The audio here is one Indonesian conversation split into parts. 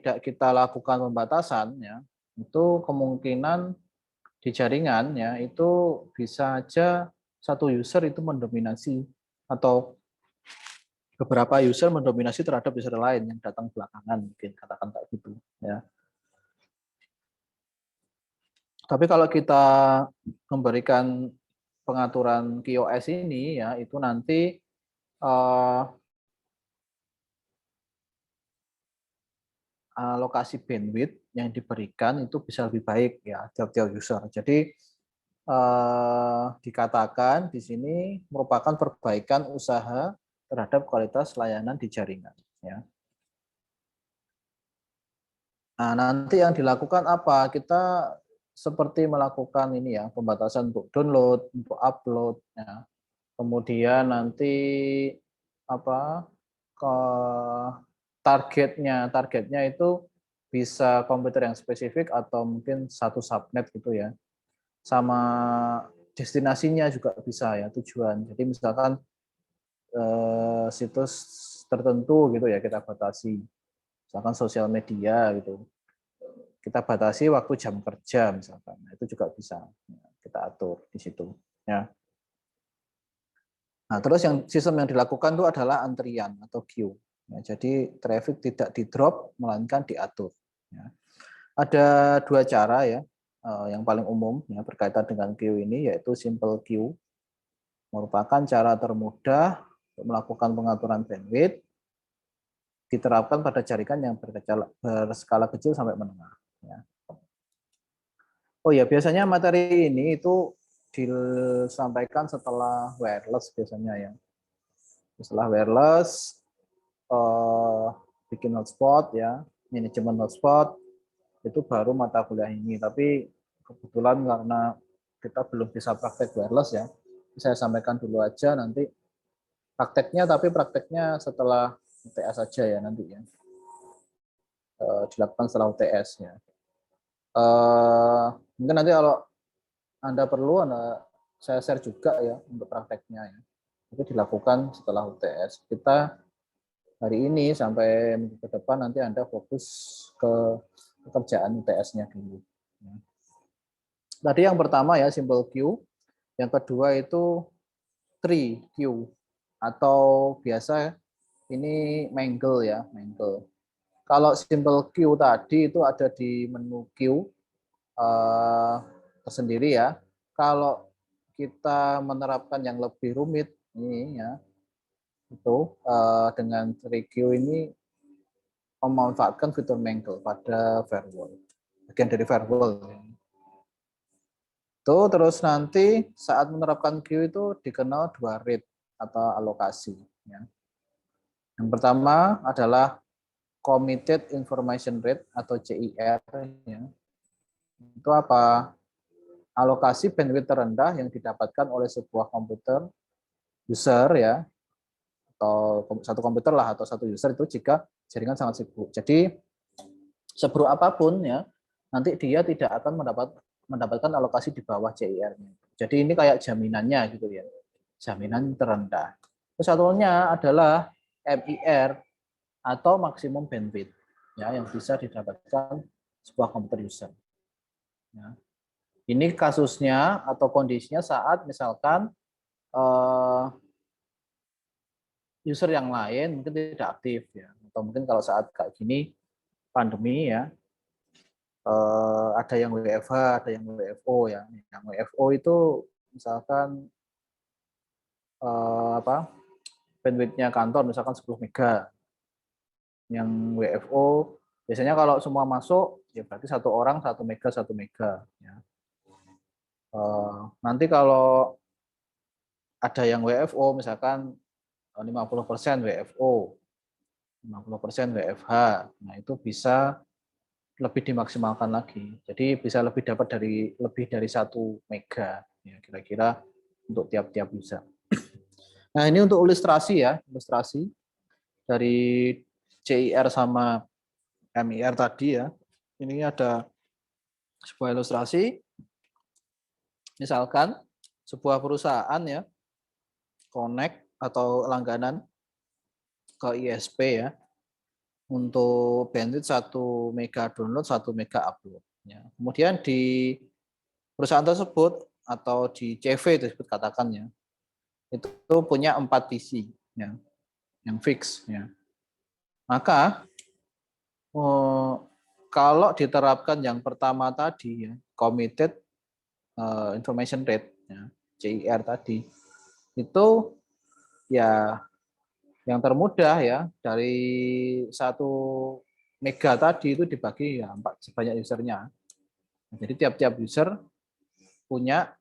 tidak kita lakukan pembatasan ya, itu kemungkinan di jaringan ya itu bisa aja satu user itu mendominasi atau beberapa user mendominasi terhadap user lain yang datang belakangan, mungkin katakan kayak gitu ya. Tapi kalau kita memberikan pengaturan QoS ini ya itu nanti alokasi bandwidth yang diberikan itu bisa lebih baik ya tiap-tiap user. Jadi dikatakan di sini merupakan perbaikan usaha terhadap kualitas layanan di jaringan ya. Nah, nanti yang dilakukan apa? Kita seperti melakukan ini ya, pembatasan untuk download, untuk upload ya. Kemudian nanti apa? Ke targetnya itu bisa komputer yang spesifik atau mungkin satu subnet gitu ya. Sama destinasinya juga bisa ya, tujuan. Jadi misalkan situs tertentu gitu ya kita batasi. Misalkan sosial media gitu. Kita batasi waktu jam kerja misalkan. Nah, itu juga bisa kita atur di situ ya. Nah, terus yang sistem yang dilakukan itu adalah antrian atau queue. Ya, jadi traffic tidak di-drop melainkan diatur ya. Ada dua cara ya yang paling umum ya berkaitan dengan queue ini yaitu simple queue. Merupakan cara termudah untuk melakukan pengaturan bandwidth diterapkan pada jaringan yang berskala kecil sampai menengah. Ya. Oh ya, biasanya materi ini itu disampaikan setelah wireless biasanya ya. Setelah wireless, bikin hotspot ya, manajemen hotspot, itu baru mata kuliah ini. Tapi kebetulan karena kita belum bisa praktek wireless ya, saya sampaikan dulu aja nanti prakteknya, tapi prakteknya setelah UTS saja ya nanti ya. Dilakukan setelah UTS ya. Mungkin nanti kalau Anda perlu, saya share juga ya untuk prakteknya ya. Itu dilakukan setelah UTS. Kita hari ini sampai minggu ke depan nanti Anda fokus ke pekerjaan UTS-nya dulu. Tadi yang pertama ya simple queue, yang kedua itu tree queue atau biasa ini mangle ya, mangle. Kalau simple queue tadi itu ada di menu queue tersendiri ya. Kalau kita menerapkan yang lebih rumit ini ya, itu dengan tree queue ini memanfaatkan fitur mangle pada firewall, bagian dari firewall. Tuh, terus nanti saat menerapkan queue itu dikenal dua rate atau alokasi. Ya. Yang pertama adalah Committed Information Rate atau CIR. Ya. Itu apa? Alokasi bandwidth terendah yang didapatkan oleh sebuah komputer user ya, atau satu komputer lah atau satu user itu jika jaringan sangat sibuk. Jadi seburuk apapun ya, nanti dia tidak akan mendapatkan alokasi di bawah CIR-nya. Jadi ini kayak jaminannya gitu ya, jaminan terendah. Terus satunya adalah MIR atau maksimum bandwidth ya yang bisa didapatkan sebuah komputer user. Ya. Ini kasusnya atau kondisinya saat misalkan user yang lain mungkin tidak aktif ya, atau mungkin kalau saat kayak gini pandemi ya ada yang WFH, ada yang WFO ya. Yang WFO itu misalkan apa bandwidthnya kantor misalkan 10 mega. Yang WFO biasanya kalau semua masuk ya berarti satu orang 1 mega ya. Nanti kalau ada yang WFO misalkan 50% WFO, 50% WFH. Nah, itu bisa lebih dimaksimalkan lagi. Jadi bisa lebih dapat lebih dari 1 mega ya kira-kira untuk tiap-tiap user. Nah, ini untuk ilustrasi ya, ilustrasi dari CIR sama MIR tadi ya. Ini ada sebuah ilustrasi. Misalkan sebuah perusahaan ya connect atau langganan ke ISP ya. untuk bandwidth 1 mega download, 1 mega upload. Ya. Kemudian di perusahaan tersebut atau di CV tersebut katakannya itu punya 4 PC ya, yang fix. Ya. Maka kalau diterapkan yang pertama tadi ya, committed information rate, ya, CIR tadi, itu ya yang termudah ya dari 1 mega tadi itu dibagi ya sebanyak usernya. Jadi tiap-tiap user punya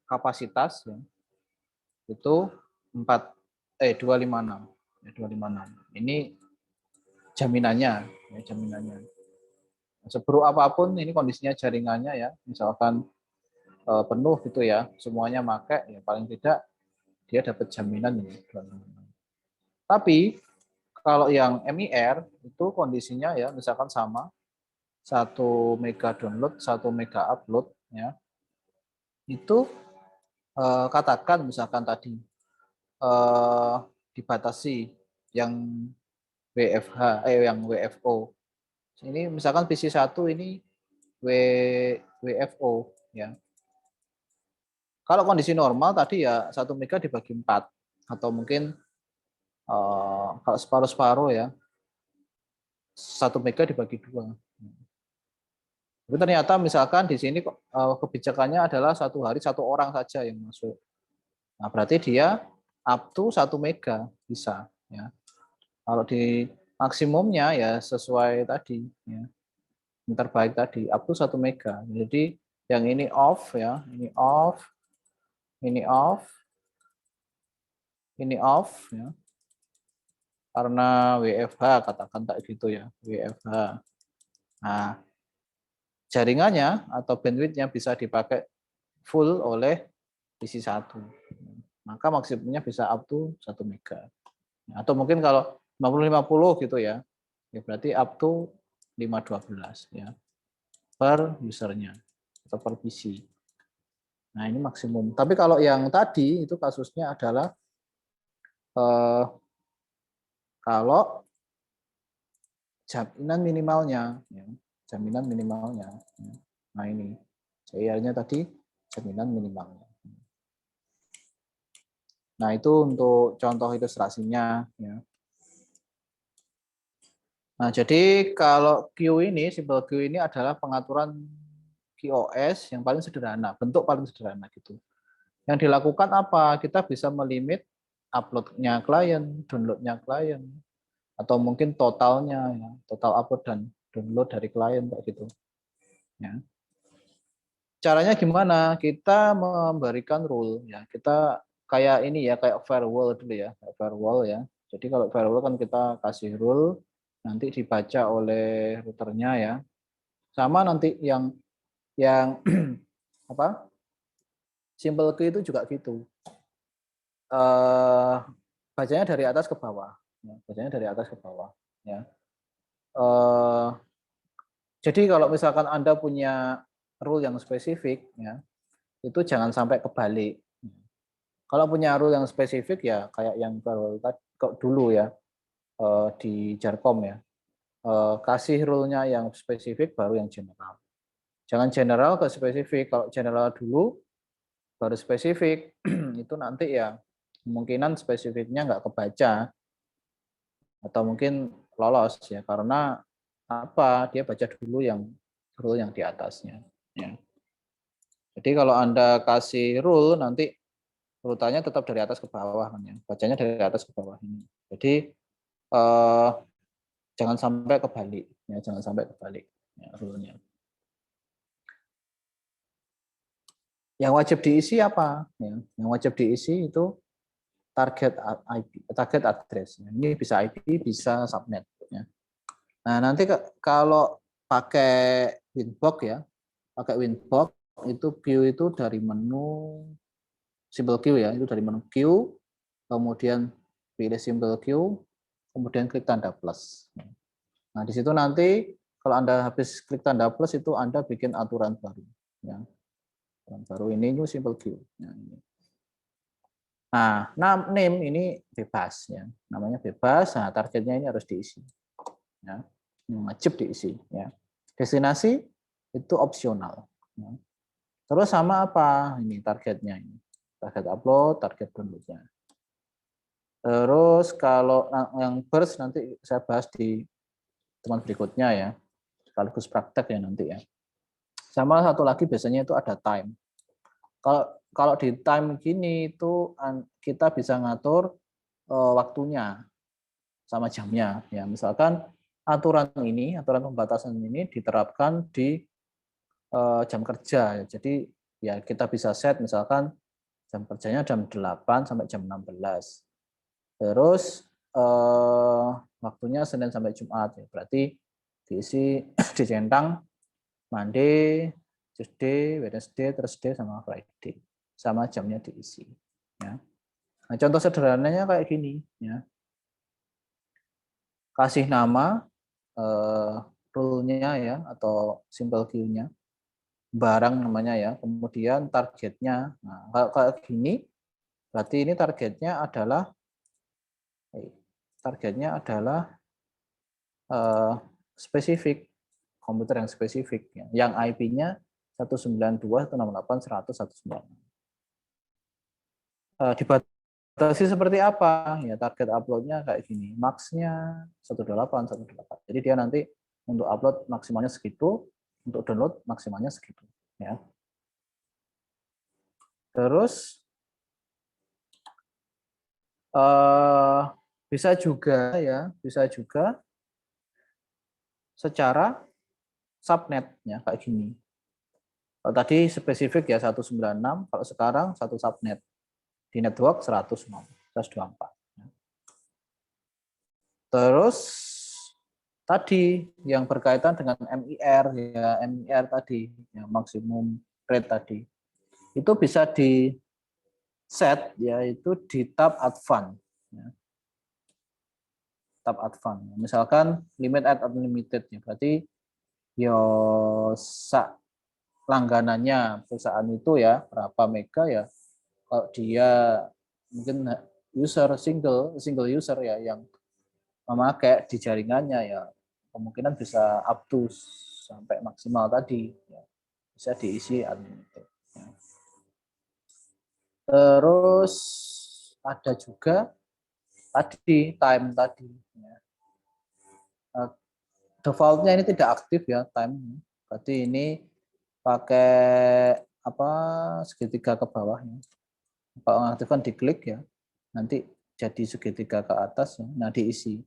kapasitas ya, itu 256 ya, 256. Ini jaminannya ya, jaminannya. Seburuk apapun ini kondisinya jaringannya ya, misalkan penuh gitu ya, semuanya pakai ya paling tidak dia dapat jaminan ini. Tapi kalau yang MIR itu kondisinya ya misalkan sama 1 mega download, 1 mega upload ya. Itu katakan misalkan tadi dibatasi yang yang WFO. Ini misalkan PC1 ini WFO ya. Kalau kondisi normal tadi ya 1 mega dibagi 4 atau mungkin kalau separuh-separuh ya 1 mega dibagi 2. Tapi ternyata misalkan di sini kebijakannya adalah 1 hari 1 orang saja yang masuk. Nah, berarti dia up to 1 mega bisa ya. Kalau di maksimumnya ya sesuai tadi ya. Yang terbaik tadi up to 1 mega. Jadi yang ini off ya, ini off, ini off, ini off ya. Karena WFH katakan tak gitu ya, WFH. Nah, jaringannya atau bandwidth-nya bisa dipakai full oleh PC1. Maka maksimumnya bisa up to 1 mega. Atau mungkin kalau 50-50 gitu ya, ya berarti up to 512 ya per usernya atau per PC. Nah ini maksimum. Tapi kalau yang tadi itu kasusnya adalah kalau jaminan minimalnya, ya, jaminan minimalnya. Nah ini CIR-nya tadi jaminan minimalnya. Nah itu untuk contoh ilustrasinya. Ya. Nah jadi kalau Q ini, simple Q ini adalah pengaturan QoS yang paling sederhana, bentuk paling sederhana gitu. Yang dilakukan apa? Kita bisa melimit upload-nya klien, download-nya klien, atau mungkin totalnya, ya, total upload dan download dari klien kayak gitu. Ya. Caranya gimana? Kita memberikan rule, ya. Kita kayak ini ya, kayak firewall dulu ya, kayak firewall ya. Jadi kalau firewall kan kita kasih rule, nanti dibaca oleh routernya ya. Sama nanti yang apa? Simple key itu juga gitu. Bacanya dari atas ke bawah, ya, bacanya dari atas ke bawah. Ya. Jadi kalau misalkan Anda punya rule yang spesifik, ya, itu jangan sampai kebalik. Kalau punya rule yang spesifik ya kayak yang dulu ya di Jarkom ya, kasih rule-nya yang spesifik baru yang general. Jangan general ke spesifik. Kalau general dulu baru spesifik itu nanti ya kemungkinan spesifiknya nggak kebaca atau mungkin lolos ya karena apa dia baca dulu yang rule yang di atasnya ya. Jadi kalau Anda kasih rule nanti urutannya tetap dari atas ke bawah kan ya. Bacanya dari atas ke bawah ini. Jadi jangan sampai kebalik ya, jangan sampai kebalik ya, rule-nya. Yang wajib diisi apa? Ya, yang wajib diisi itu target IP, target address. Ini bisa IP, bisa subnet. Ya. Nah nanti kalau pakai Winbox ya, pakai Winbox itu queue itu dari menu simple queue ya, itu dari menu queue, kemudian pilih simple queue, kemudian klik tanda plus. Nah di situ nanti kalau Anda habis klik tanda plus itu Anda bikin aturan baru. Ya. Aturan baru ini new simple queue. Nah, ini. Nah, name ini bebas ya, namanya bebas. Nah, targetnya ini harus diisi. Ya, wajib diisi. Ya. Destinasi itu opsional. Ya. Terus sama apa ini targetnya ini? Target upload, target downloadnya. Terus kalau yang burst nanti saya bahas di teman berikutnya ya, sekaligus praktek ya nanti ya. Sama satu lagi biasanya itu ada time. Kalau di time gini itu kita bisa ngatur waktunya sama jamnya ya. Misalkan aturan pembatasan ini diterapkan di jam kerja. Jadi ya kita bisa set misalkan jam kerjanya jam 8 sampai jam 16. Terus waktunya Senin sampai Jumat ya. Berarti diisi dicentang Monday, Tuesday, Wednesday, Thursday sama Friday. Sama jamnya diisi ya. Nah, contoh sederhananya kayak gini ya. Kasih nama rule-nya ya atau simple queue-nya. Barang namanya ya. Kemudian targetnya. Nah, kalau kayak gini berarti ini targetnya adalah spesifik, komputer yang spesifik ya. Yang IP-nya 192.168.196. Dibatasi seperti apa? Ya target upload-nya kayak gini. Max-nya 128. Jadi dia nanti untuk upload maksimalnya segitu, untuk download maksimalnya segitu ya. Terus bisa juga secara subnet ya kayak gini. Kalau tadi spesifik ya 196, kalau sekarang satu subnet. Di network 124. Terus tadi yang berkaitan dengan MIR ya, MIR tadi yang maksimum rate tadi. Itu bisa di set yaitu di tab advance ya. Tab advance. Misalkan limit at unlimited ya, berarti yo langganannya perusahaan itu ya berapa mega ya. Kalau dia mungkin single user ya yang memakai di jaringannya ya kemungkinan bisa up to sampai maksimal tadi ya. Bisa diisi unlimited ya. Terus ada juga tadi time tadi ya. Defaultnya ini tidak aktif ya time, berarti ini pakai apa segitiga ke bawah ya. Kalau mengaktifkan diklik ya, nanti jadi segitiga ke atas ya. Nah diisi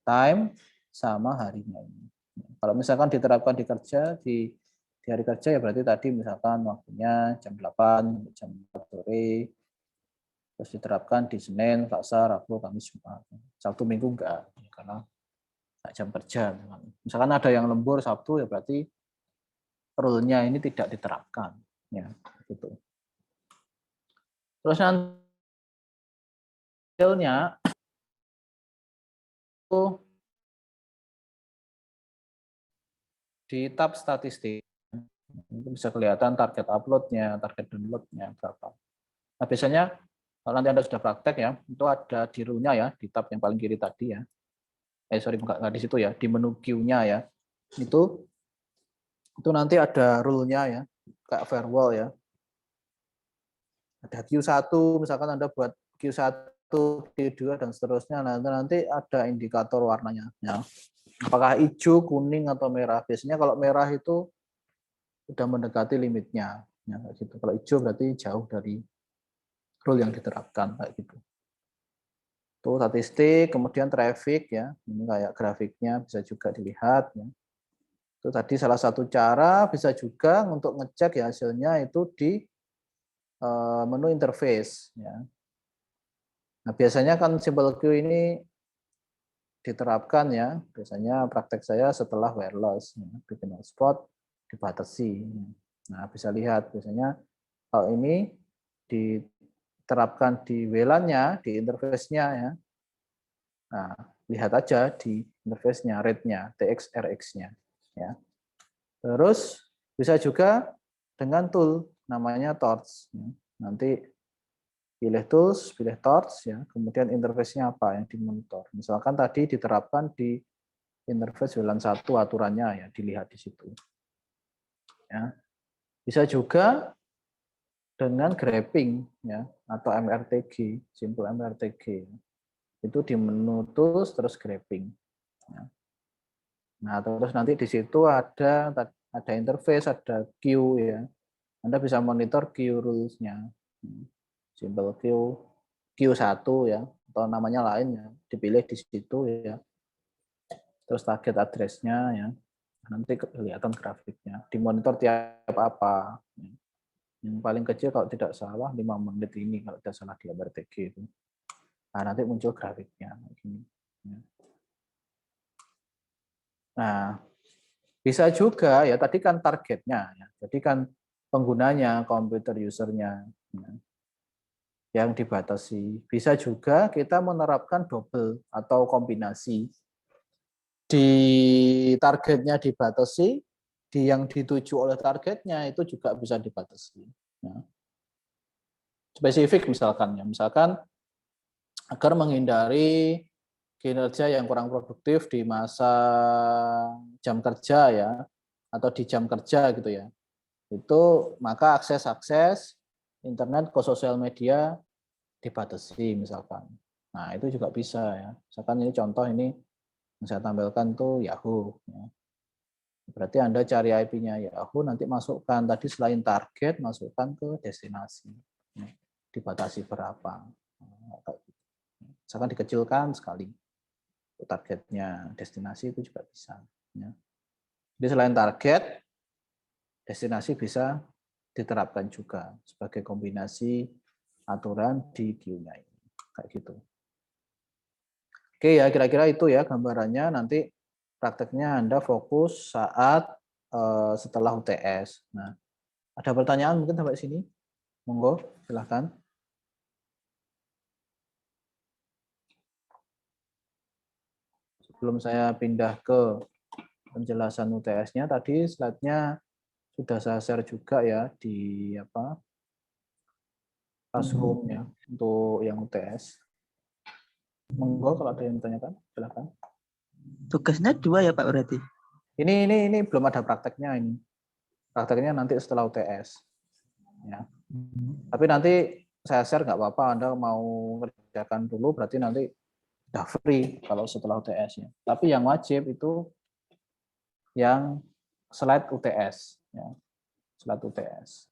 time sama harinya ini. Kalau misalkan diterapkan di kerja di hari kerja ya berarti tadi misalkan waktunya jam 8 jam 4 sore, terus diterapkan di Senin, Selasa, Rabu, Kamis, Jumat. Sabtu Minggu enggak karena jam kerja. Misalkan ada yang lembur Sabtu ya berarti rule-nya ini tidak diterapkan ya gitu. Terus nanti hasilnya itu di tab statistik itu bisa kelihatan target upload-nya, target download-nya berapa. Nah biasanya kalau nanti Anda sudah praktek ya, itu ada di rule-nya ya, di tab yang paling kiri tadi ya. Nggak di situ ya, di menu queue-nya ya. Itu nanti ada rule-nya ya, kayak firewall ya. Ada Q1, misalkan Anda buat Q1, Q2 dan seterusnya, nanti ada indikator warnanya ya. Apakah hijau, kuning atau merah? Biasanya kalau merah itu sudah mendekati limitnya ya, gitu. Kalau hijau berarti jauh dari rule yang diterapkan kayak gitu. Tuh statistik, kemudian traffic ya. Ini kayak grafiknya bisa juga dilihat ya. Itu tadi salah satu cara, bisa juga untuk ngecek ya hasilnya itu di menu interface ya. Nah, biasanya kan simple queue ini diterapkan ya. Biasanya praktek saya setelah wireless ya. Bikin hotspot dibatasi. Nah, bisa lihat biasanya kalau ini diterapkan di WLAN-nya, di interface-nya ya. Nah, lihat aja di interface-nya, rate-nya, TXRX-nya. Ya. Terus bisa juga dengan tool namanya Torch. Nanti pilih tools, pilih torch, ya, kemudian interface-nya apa yang dimonitor. Misalkan tadi diterapkan di interface WLAN 1 aturannya, ya, dilihat di situ. Ya. Bisa juga dengan grabbing, ya, atau MRTG, simple MRTG. Itu di menu tools terus grabbing. Ya. Nah, terus nanti di situ ada interface, ada queue, ya. Anda bisa monitor queue rules-nya. Simple queue, Q1 ya, atau namanya lain ya, dipilih di situ ya. Terus target address-nya ya. Nanti kelihatan grafiknya. Dimonitor tiap apa. Yang paling kecil kalau tidak salah 5 menit ini kalau tidak salah di MRTG itu. Nah, nanti muncul grafiknya gini. Nah, bisa juga ya tadi kan targetnya ya. Jadi kan penggunanya, komputer usernya ya, yang dibatasi. Bisa juga kita menerapkan double atau kombinasi. Di targetnya dibatasi, di yang dituju oleh targetnya itu juga bisa dibatasi. Ya. Spesifik misalkan ya, misalkan agar menghindari kinerja yang kurang produktif di masa jam kerja ya, atau di jam kerja gitu ya. Itu maka akses internet ke sosial media dibatasi misalkan. Nah, itu juga bisa ya. Misalkan ini contoh ini yang saya tampilkan tuh Yahoo. Ya. Berarti Anda cari IP-nya Yahoo, nanti masukkan tadi selain target, masukkan ke destinasi. Ya. Dibatasi berapa. Misalkan dikecilkan sekali. Targetnya destinasi itu juga bisa. Ya. Jadi selain target, destinasi bisa diterapkan juga sebagai kombinasi aturan di queue-nya ini. Kayak gitu. Oke ya, kira-kira itu ya gambarannya. Nanti prakteknya Anda fokus saat setelah UTS. Nah, ada pertanyaan mungkin sampai sini? Monggo, silahkan. Sebelum saya pindah ke penjelasan UTS-nya, tadi slide-nya sudah saya share juga ya di classroom ya untuk yang UTS. Monggo kalau ada yang ditanyakan, silahkan. Tugasnya 2 ya Pak berarti? Ini belum ada prakteknya ini. Prakteknya nanti setelah UTS. Ya. Tapi nanti saya share nggak apa-apa, Anda mau ngerjakan dulu berarti nanti udah free kalau setelah UTS-nya. Tapi yang wajib itu yang slide UTS. Ya. Slide UTS.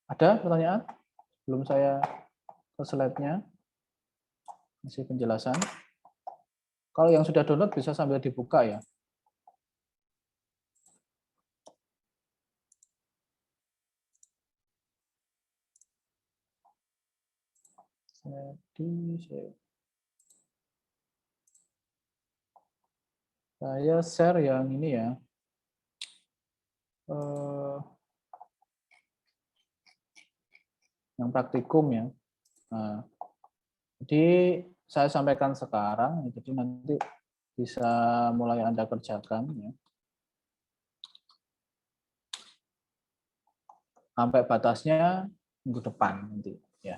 Ada pertanyaan? Belum saya ke slide-nya. Masih penjelasan. Kalau yang sudah download bisa sambil dibuka ya. Jadi saya share yang ini ya. Yang praktikum ya. Nah, jadi saya sampaikan sekarang, jadi nanti bisa mulai Anda kerjakan ya. Sampai batasnya minggu depan nanti ya.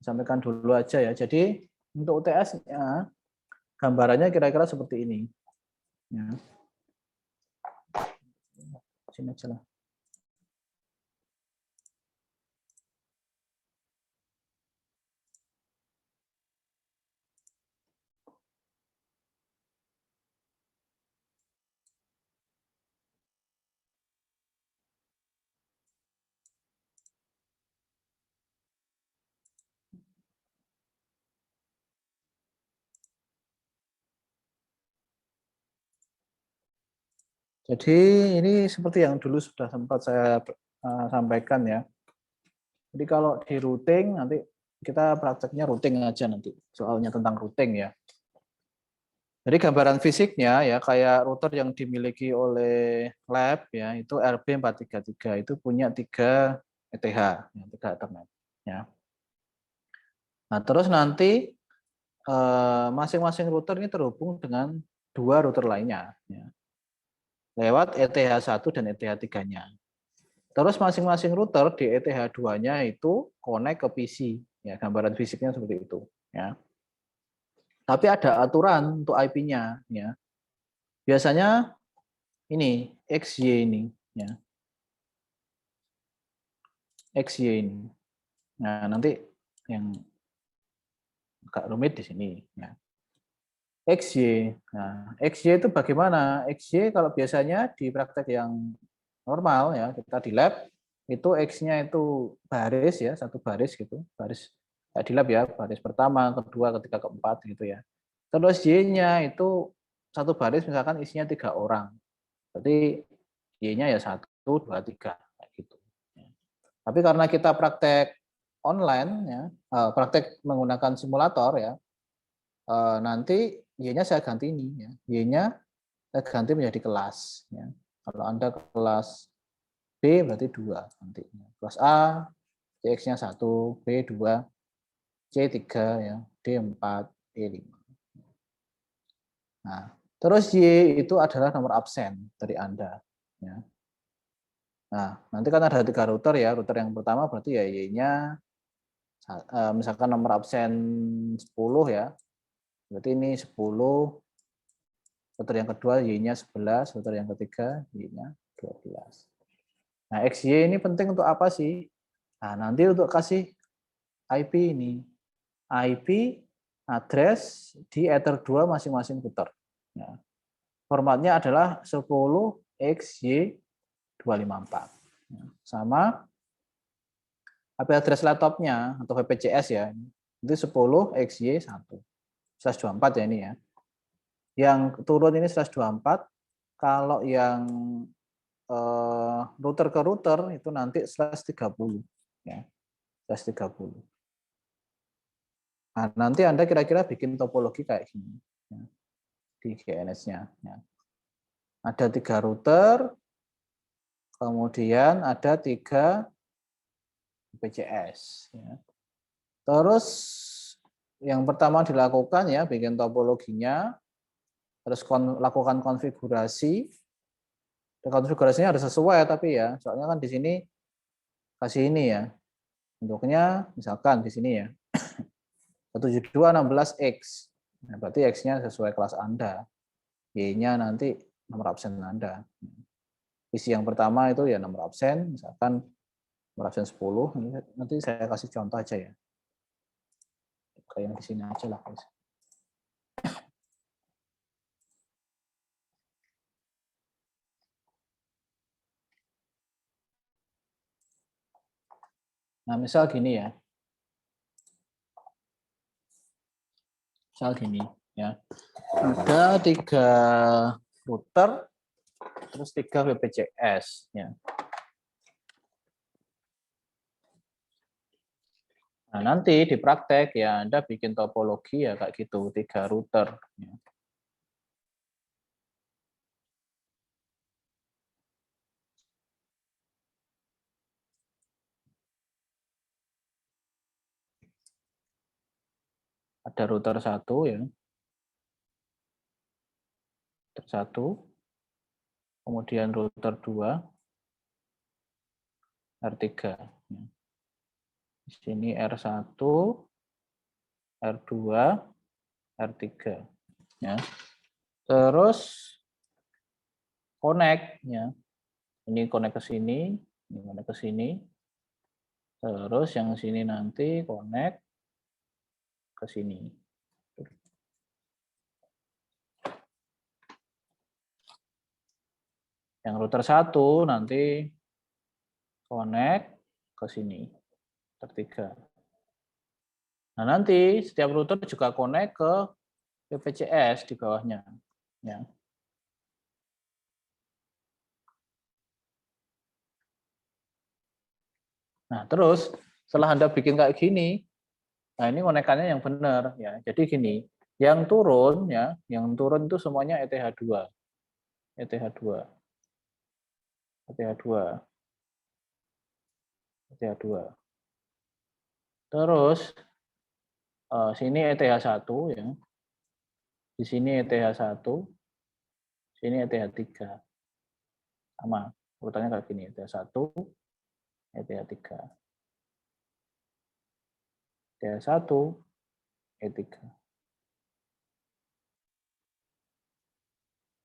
Sampaikan dulu aja ya. Jadi untuk UTS-nya gambarannya kira-kira seperti ini. Ya. Sini aja lah. Jadi ini seperti yang dulu sudah sempat saya sampaikan ya. Jadi kalau di routing nanti kita prakteknya routing aja nanti. Soalnya tentang routing ya. Jadi gambaran fisiknya ya kayak router yang dimiliki oleh lab ya itu RB433 itu punya 3 ETH, ya, 3 Ethernet ya. Nah, terus nanti masing-masing router ini terhubung dengan 2 router lainnya ya. Lewat ETH1 dan ETH3-nya. Terus masing-masing router di ETH2-nya itu connect ke PC. Ya, gambaran fisiknya seperti itu. Ya. Tapi ada aturan untuk IP-nya. Ya. Biasanya ini XY ini. Ya. XY ini. Nah, nanti yang agak rumit di sini. Ya. XY. Nah, XY itu bagaimana? XY kalau biasanya di praktek yang normal ya, kita di lab itu X-nya itu baris ya, satu baris gitu, baris di lab ya, baris pertama, kedua, ketiga, keempat gitu ya. Terus Y-nya itu satu baris misalkan isinya 3 orang. Berarti Y-nya ya 1, 2, 3 kayak gitu. Tapi karena kita praktek online ya, praktek menggunakan simulator ya, nanti Y-nya saya ganti ini ya. Y-nya saya ganti menjadi kelas ya. Kalau Anda kelas B berarti 2 nantinya. Kelas A CX-nya 1, B 2, C 3 ya, D 4, E 5. Nah, terus Y itu adalah nomor absen dari Anda ya. Nah, nanti kan ada 3 router ya. Router yang pertama berarti ya Y-nya misalkan nomor absen 10 ya. Berarti ini 10. Router yang kedua Y-nya 11, router yang ketiga Y-nya 12. Nah, XY ini penting untuk apa sih? Nah, nanti untuk kasih IP ini. IP address di Ether 2 masing-masing router. Ya. Formatnya adalah 10XY254. Ya. Sama IP address laptopnya atau VPCS ya. Itu 10XY1. 124 ya ini ya. Yang turun ini 124. Kalau yang router ke router itu nanti /30 ya. /30. Nah, nanti Anda kira-kira bikin topologi kayak gini ya, di GNS-nya. Ya. Ada 3 router, kemudian ada 3 VPCS. Ya. Terus yang pertama dilakukan ya, bikin topologinya, terus lakukan konfigurasi. Dan konfigurasinya harus sesuai tapi ya, soalnya kan di sini kasih ini ya, bentuknya misalkan di sini ya, 17216X. Nah, berarti X-nya sesuai kelas Anda. Y-nya nanti nomor absen Anda. Isi yang pertama itu ya nomor absen, misalkan nomor absen 10. Nanti saya kasih contoh aja ya. Kayak yang di sini aja lah. Nah, misal gini ya. Misal gini ya. Ada 3 router, terus 3 VPCS ya. Nah, nanti di praktek ya Anda bikin topologi ya kayak gitu, 3 router. Ya. Ada router 1 ya. Router 1. Kemudian router 2, R3. Ya. Di sini R1, R2, R3. Ya. Terus connect ya. Ini connect ke sini, ini connect ke sini. Terus yang sini nanti connect ke sini. Yang router 1 nanti connect ke sini. Router 3. Nah, nanti setiap router juga connect ke VPCS di bawahnya. Ya. Nah, terus setelah Anda bikin kayak gini, nah ini konekannya yang benar ya. Jadi gini, yang turun ya, yang turun itu semuanya ETH2. ETH2. ETH2. ETH2. Terus sini ETH1 ya. Di sini ETH1, sini ETH3. Sama, urutannya kayak gini, ETH1, ETH3. ETH1, E3.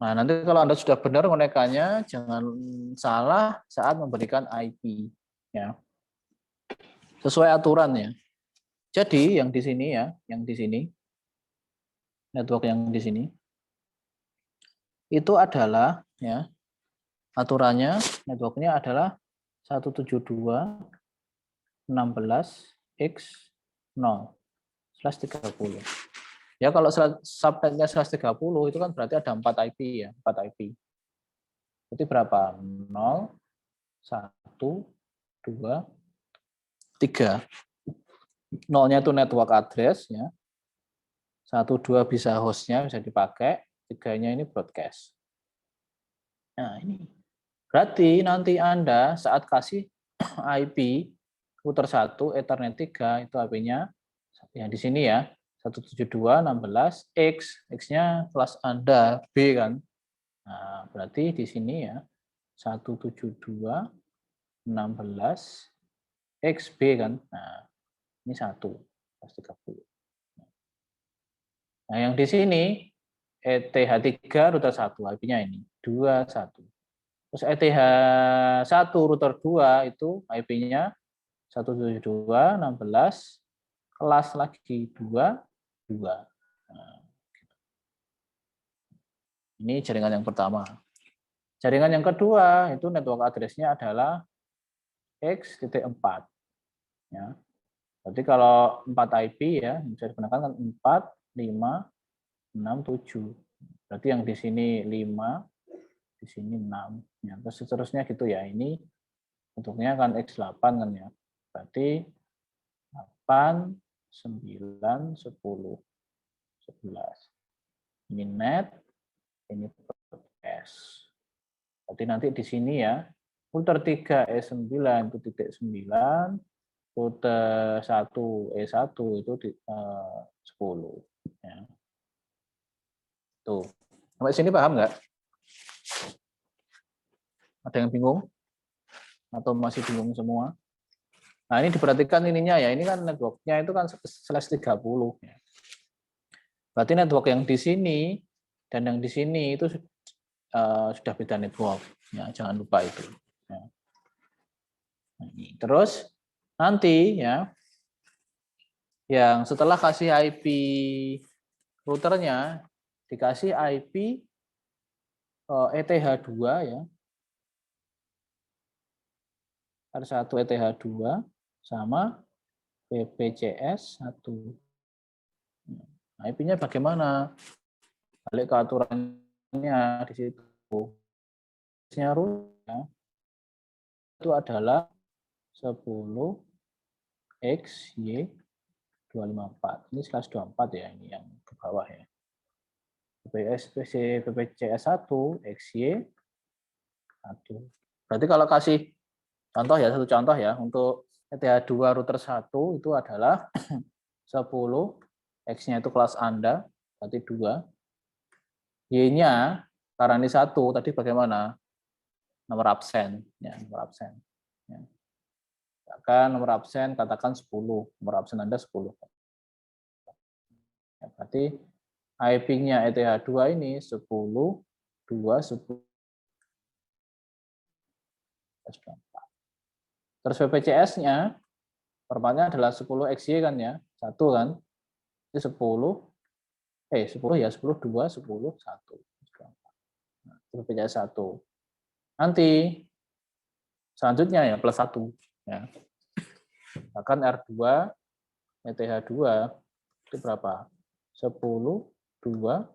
Nah, nanti kalau Anda sudah benar konekannya, jangan salah saat memberikan IP. Ya. Sesuai aturannya. Jadi, yang di sini ya, yang di sini, network yang di sini, itu adalah, ya, aturannya, networknya adalah 172.16x0/30. Ya, kalau subnetnya 130 itu kan berarti ada 4 IP ya, 4 IP. Berarti berapa? 0, 1, 2, 3. 0-nya itu network address ya. 1, 2 bisa hostnya bisa dipakai, 3-nya ini broadcast. Nah, ini. Berarti nanti Anda saat kasih IP router 1, Ethernet 3 itu IP-nya yang di sini ya. 172.16x, X-nya kelas Anda B kan. Nah, berarti di sini ya 172.16xB kan. Nah, ini 1/30. Nah, yang di sini ETH3 router 1, IP-nya ini 21. Terus ETH1 router 2 itu IP-nya 172.16 kelas lagi 22. Nah, ini jaringan yang pertama. Jaringan yang kedua itu network address-nya adalah X.4. Ya. Berarti kalau 4 IP ya, bisa digunakan kan 4, 5, 6, 7. Berarti yang di sini 5, di sini 6. Ya, terus seterusnya gitu ya. Ini bentuknya kan X8 kan ya. Berarti 8, 9, 10, 11. Ini net, ini broadcast. Berarti nanti di sini ya, router 3 E9 itu titik 9, router 1 E1 itu 10. Ya. Tuh. Sampai sini paham nggak? Ada yang bingung? Atau masih bingung semua? Nah, ini diperhatikan ininya ya, ini kan networknya itu kan /30. Ya. Berarti network yang di sini dan yang di sini itu sudah beda network. Ya, jangan lupa itu. Ya. Nah, ini. Terus nanti ya, yang setelah kasih IP routernya, dikasih IP ETH2 ya. R1 ETH2 sama BPCS1. Nah, IP-nya bagaimana? Balik ke aturannya di situ. Nya router itu adalah 10XY254. Ini /24 ya, ini yang ke bawah ya. BPCS1 XY1. Berarti kalau kasih contoh ya, satu contoh ya, untuk ETH2 router 1 itu adalah 10, X-nya itu kelas Anda, berarti 2. Y-nya, karena ini 1, tadi bagaimana? Nomor absen. Ya, nomor absen. Ya. Nomor absen, katakan 10. Nomor absen Anda 10. Ya, berarti IP-nya ETH2 ini 10, 2, 10. Terus VPCS-nya, formatnya adalah 10 XY kan ya, 1 kan. Ini 10 ya, 10, 2, 10, 1. Nah, VPCS 1. Nanti selanjutnya ya plus 1. Ya. Bahkan R2, ETH2 itu berapa? 10, 2,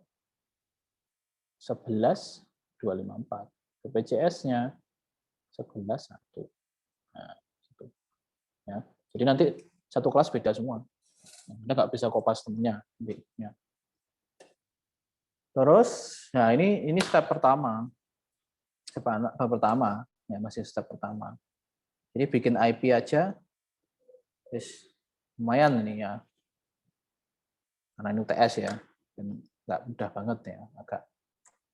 11, 254. VPCS-nya 11, 1. Nah, gitu. Ya. Jadi nanti satu kelas beda semua. Anda nggak bisa kopas temennya. Ya. Terus, nah ini step pertama. Step pertama, ya masih step pertama. Jadi bikin IP aja, lumayan ini ya. Karena ini UTS ya, dan nggak mudah banget ya, agak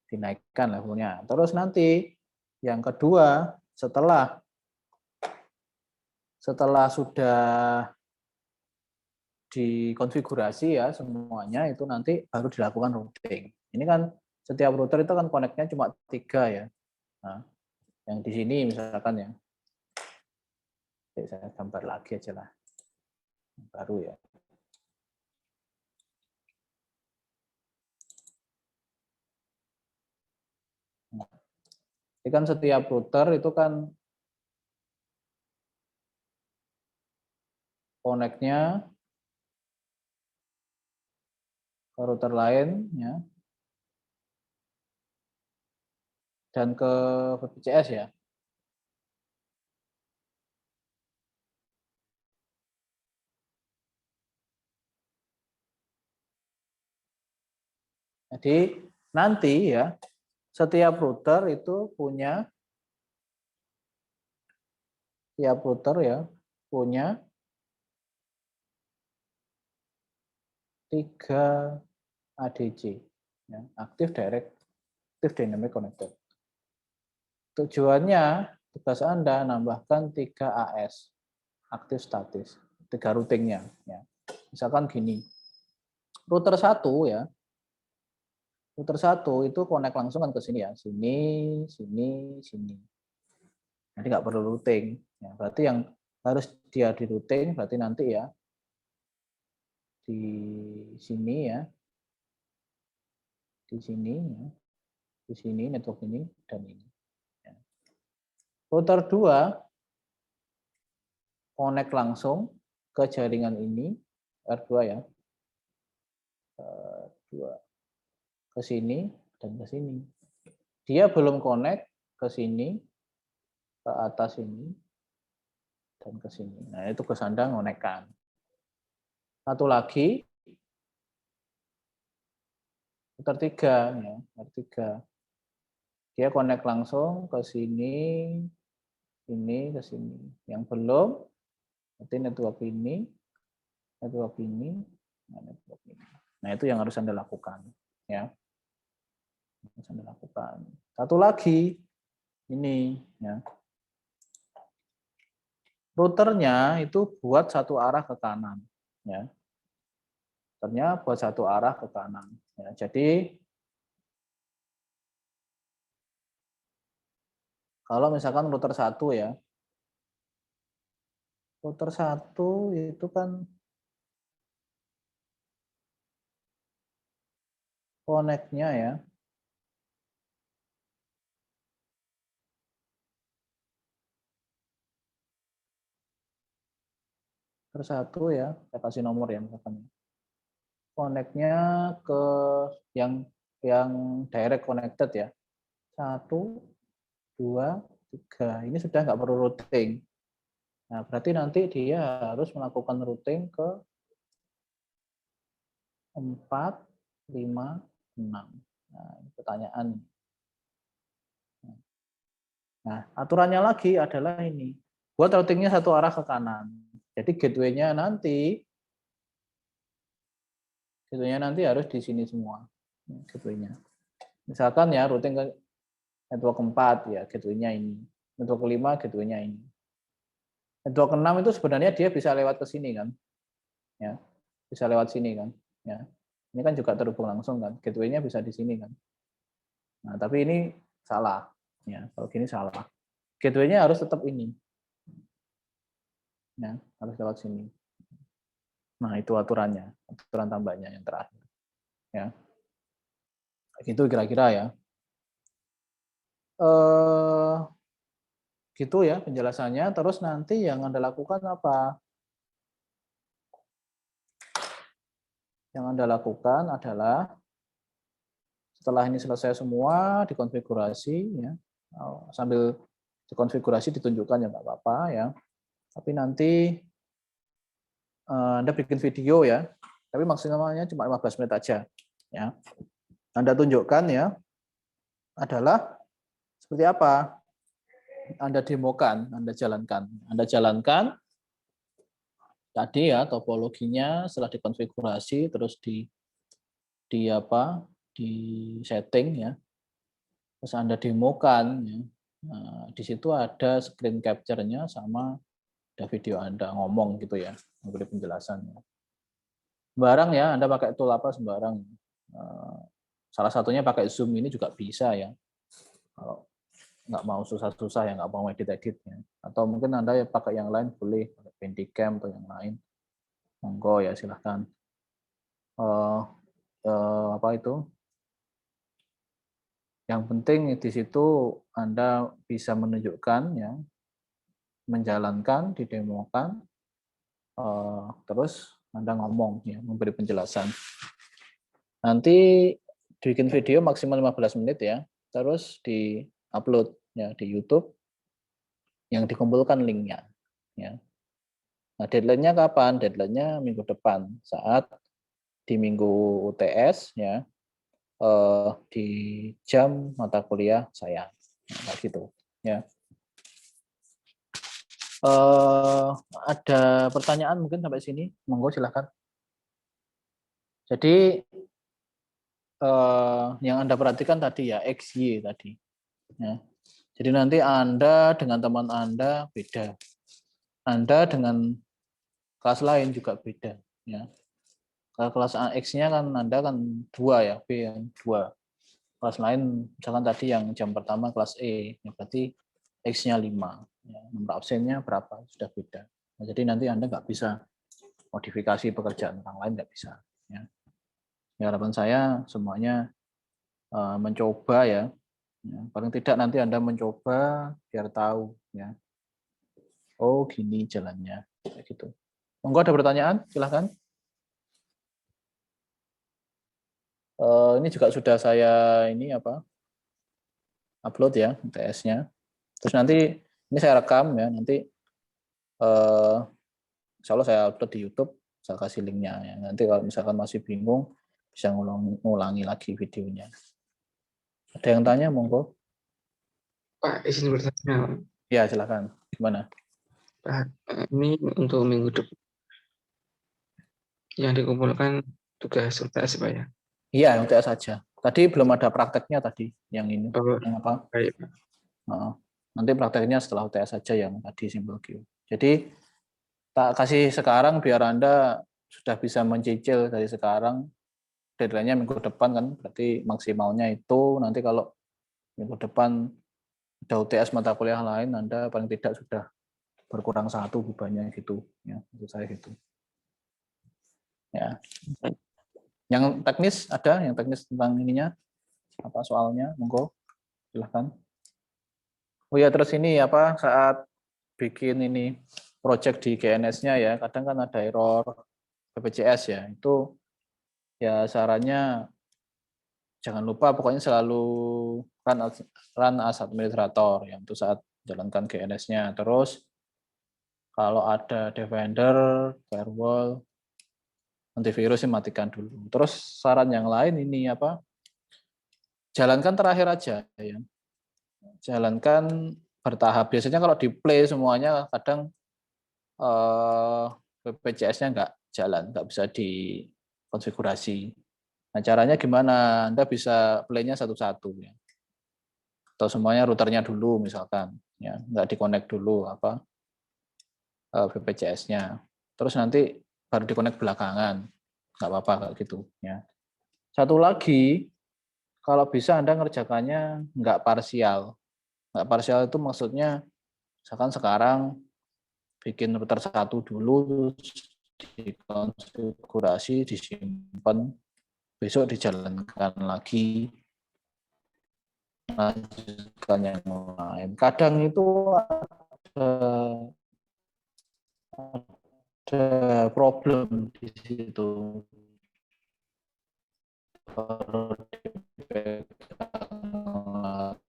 dinaikkan levelnya. Terus nanti yang kedua, setelah setelah sudah dikonfigurasi ya semuanya, itu nanti baru dilakukan routing. Ini kan setiap router itu kan connect-nya cuma 3 ya. Nah, yang di sini misalkan ya. Oke, saya gambar lagi aja lah. Baru ya. Nah, ini kan setiap router itu kan connect-nya ke router lain ya, dan ke VPCS ya. Jadi nanti ya setiap router itu punya punya 3 ADC ya, Active Dynamic Connected. Tujuannya tugas Anda nambahkan 3 AS, aktif statis, 3 routingnya ya. Misalkan gini. Router 1 ya. Router 1 itu connect langsung kan ke sini ya. Sini, sini, sini. Jadi nggak perlu routing. Ya, berarti yang harus dia di routing berarti nanti ya di sini ya, di sini ya, di sini network ini dan ini. Ya. Router 2 connect langsung ke jaringan ini R2 ya, R2 ke sini dan ke sini. Dia belum connect ke sini, ke atas ini dan ke sini. Nah itu kesandang konekkan. Satu lagi router 3 ya, R3. Dia connect langsung ke sini, ini ke sini. Yang belum berarti network ini, network ini, network ini. Nah itu yang harus Anda lakukan ya. Harus Anda lakukan. Satu lagi ini ya. Routernya itu buat satu arah ke kanan ya. Routernya buat satu arah ke kanan ya. Jadi kalau misalkan router 1 ya. Router 1 itu kan connect-nya ya. Router 1 ya, saya kasih nomor ya misalkan. Connect-nya ke yang direct connected ya. 1, 2, 3. Ini sudah nggak perlu routing. Nah, berarti nanti dia harus melakukan routing ke 4, 5, 6. Nah, pertanyaan. Nah, aturannya lagi adalah ini. Buat routingnya satu arah ke kanan. Jadi gateway-nya nanti harus di sini semua. Gateway-nya. Misalkan ya routing ke network 4 ya gateway-nya ini. Network 5 gateway-nya ini. Network 6 itu sebenarnya dia bisa lewat ke sini kan. Ya. Bisa lewat sini kan. Ya. Ini kan juga terhubung langsung kan. Gateway-nya bisa di sini kan. Nah, tapi ini salah. Ya, kalau gini salah. Gateway-nya harus tetap ini. Ya, harus lewat sini. Nah, itu aturannya, aturan tambahnya yang terakhir. Ya. Gitu kira-kira ya. Gitu ya penjelasannya. Terus nanti yang Anda lakukan apa? Yang Anda lakukan adalah setelah ini selesai semua, dikonfigurasi, ya, sambil dikonfigurasi ditunjukkan ya nggak apa-apa ya. Tapi nanti Anda bikin video ya, tapi maksimalnya cuma 15 menit aja. Ya. Anda tunjukkan ya, adalah seperti apa? Anda demokan, Anda jalankan tadi ya topologinya setelah dikonfigurasi terus di setting ya. Terus Anda demokan ya. Nah, di situ ada screen capture-nya sama ada video Anda ngomong gitu ya, memberi penjelasan. Sembarang ya, Anda pakai tool apa sembarang. Salah satunya pakai Zoom ini juga bisa ya. Kalau nggak mau susah-susah ya, nggak mau edit-editnya. Atau mungkin Anda ya pakai yang lain boleh, pakai Bandicam atau yang lain. Monggo ya silahkan. Apa itu? Yang penting di situ Anda bisa menunjukkan ya, menjalankan, didemokan, terus Anda ngomong ya, memberi penjelasan. Nanti bikin video maksimal 15 menit ya, terus di-upload ya di YouTube yang dikumpulkan linknya ya. Nah, deadline-nya kapan? Deadline-nya minggu depan saat di minggu UTS ya, di jam mata kuliah saya. Nah, gitu ya. Ada pertanyaan mungkin sampai sini? Monggo silahkan. Jadi yang Anda perhatikan tadi ya, XY tadi. Ya. Jadi nanti Anda dengan teman Anda beda. Anda dengan kelas lain juga beda. Ya. Kalau kelas X-nya kan Anda kan 2 ya, B yang 2. Kelas lain misalkan tadi yang jam pertama kelas E, ya berarti X-nya 5. Ya. Nomor absennya berapa, sudah beda. Nah, jadi nanti Anda nggak bisa modifikasi pekerjaan orang lain, nggak bisa. Ya. Ya, harapan saya semuanya mencoba ya. Ya, paling tidak nanti Anda mencoba biar tahu ya. Oh, gini jalannya. Kayak gitu. Monggo ada pertanyaan? Silahkan. Ini juga sudah saya upload ya UTS-nya. Terus nanti ini saya rekam ya, nanti insya Allah saya upload di YouTube, saya kasih linknya ya. Nanti kalau misalkan masih bingung bisa ngulangi lagi videonya. Ada yang tanya, monggo. Pak, izin bertanya. Ya, silakan. Gimana? Pak, ini untuk minggu depan yang dikumpulkan tugas UTS Pak ya? Iya, UTS saja. Tadi belum ada prakteknya tadi, yang ini. Oh, yang apa? baik Pak. Nanti prakteknya setelah UTS saja yang tadi simple Q. Jadi tak kasih sekarang biar Anda sudah bisa mencicil dari sekarang. Deadline-nya minggu depan kan, berarti maksimalnya itu nanti kalau minggu depan ada UTS mata kuliah lain, Anda paling tidak sudah berkurang 1 bebannya gitu. Ya, menurut saya gitu. Ya. Yang teknis ada, yang teknis tentang ininya, apa soalnya, monggo, silahkan. Oh ya, terus ini apa saat bikin ini project di GNS-nya ya, kadang kan ada error BPJS ya, itu ya sarannya jangan lupa pokoknya selalu run as administrator ya untuk saat jalankan GNS-nya. Terus kalau ada Defender, firewall, antivirus matikan dulu. Terus saran yang lain ini apa? Jalankan terakhir aja ya. Jalankan bertahap. Biasanya kalau di play semuanya kadang BPJS-nya nggak jalan, nggak bisa dikonfigurasi. Nah, caranya gimana? Anda bisa play-nya satu-satu ya. Atau semuanya routernya dulu misalkan, ya, nggak di-connect dulu apa BPJS-nya. Terus nanti baru di-connect belakangan. Nggak apa-apa kayak gitu ya. Satu lagi, kalau bisa Anda ngerjakannya nggak parsial. Nggak parsial itu maksudnya misalkan sekarang bikin router satu dulu, dikonfigurasi, disimpan, besok dijalankan lagi, lanjutkan yang lain. Kadang itu ada problem di situ. Baru dipegang lagi,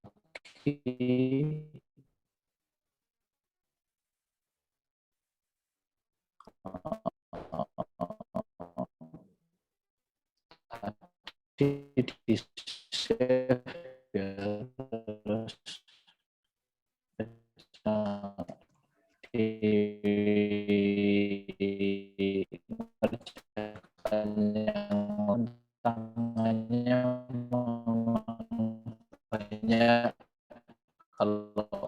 di save ya, terus dikerjakan yang tangannya banyak kalau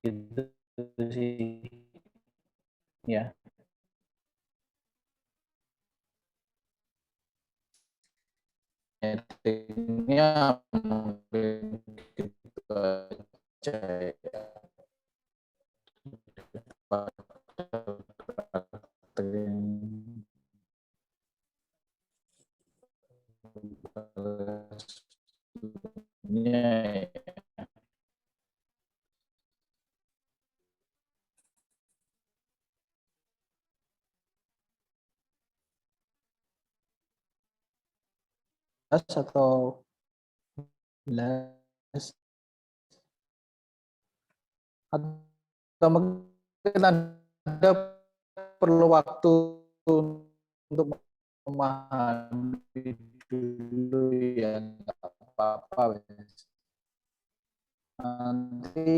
gitu sih. Ya. Headingnya mungkin gitu aja ya. Atau 11 atau mungkin Anda perlu waktu untuk memahami dulu ya, nggak apa-apa. Nanti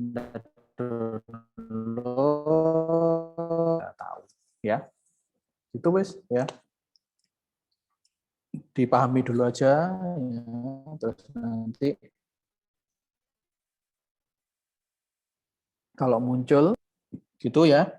nggak tahu ya. Itu wes ya. Dipahami dulu aja ya, terus nanti kalau muncul gitu ya,